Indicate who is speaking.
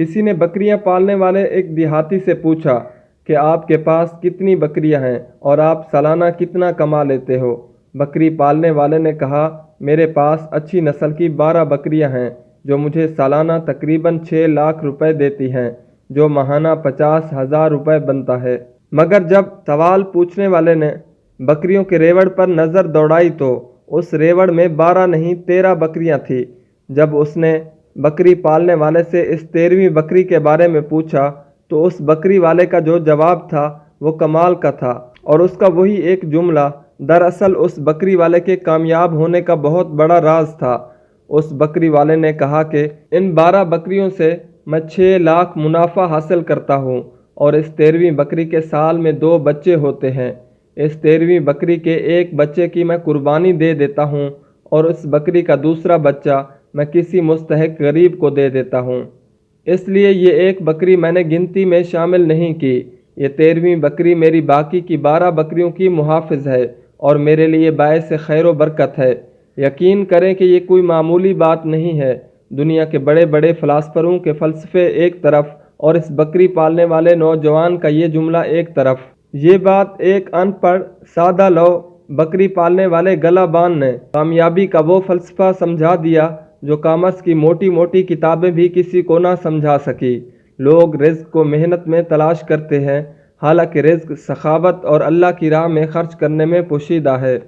Speaker 1: کسی نے بکریاں پالنے والے ایک دیہاتی سے پوچھا کہ آپ کے پاس کتنی بکریاں ہیں اور آپ سالانہ کتنا کما لیتے ہو؟ بکری پالنے والے نے کہا، میرے پاس اچھی نسل کی 12 بکریاں ہیں جو مجھے سالانہ تقریباً 6 لاکھ روپے دیتی ہیں، جو ماہانہ 50,000 روپے بنتا ہے۔ مگر جب سوال پوچھنے والے نے بکریوں کے ریوڑ پر نظر دوڑائی تو اس ریوڑ میں 12 نہیں 13 بکریاں تھیں۔ جب اس نے بکری پالنے والے سے اس 13ویں بکری کے بارے میں پوچھا تو اس بکری والے کا جو جواب تھا وہ کمال کا تھا، اور اس کا وہی ایک جملہ دراصل اس بکری والے کے کامیاب ہونے کا بہت بڑا راز تھا۔ اس بکری والے نے کہا کہ ان 12 بکریوں سے میں 6 لاکھ منافع حاصل کرتا ہوں، اور اس 13ویں بکری کے سال میں 2 بچے ہوتے ہیں۔ اس 13ویں بکری کے ایک بچے کی میں قربانی دے دیتا ہوں، اور اس بکری کا دوسرا بچہ میں کسی مستحق غریب کو دے دیتا ہوں۔ اس لیے یہ ایک بکری میں نے گنتی میں شامل نہیں کی۔ یہ 13ویں بکری میری باقی کی 12 بکریوں کی محافظ ہے اور میرے لیے باعث خیر و برکت ہے۔ یقین کریں کہ یہ کوئی معمولی بات نہیں ہے۔ دنیا کے بڑے بڑے فلاسفروں کے فلسفے ایک طرف اور اس بکری پالنے والے نوجوان کا یہ جملہ ایک طرف۔ یہ بات ایک ان پڑھ سادہ لو بکری پالنے والے گلہ بان نے کامیابی کا وہ فلسفہ سمجھا دیا جو کامرس کی موٹی موٹی کتابیں بھی کسی کو نہ سمجھا سکی۔ لوگ رزق کو محنت میں تلاش کرتے ہیں، حالانکہ رزق سخاوت اور اللہ کی راہ میں خرچ کرنے میں پوشیدہ ہے۔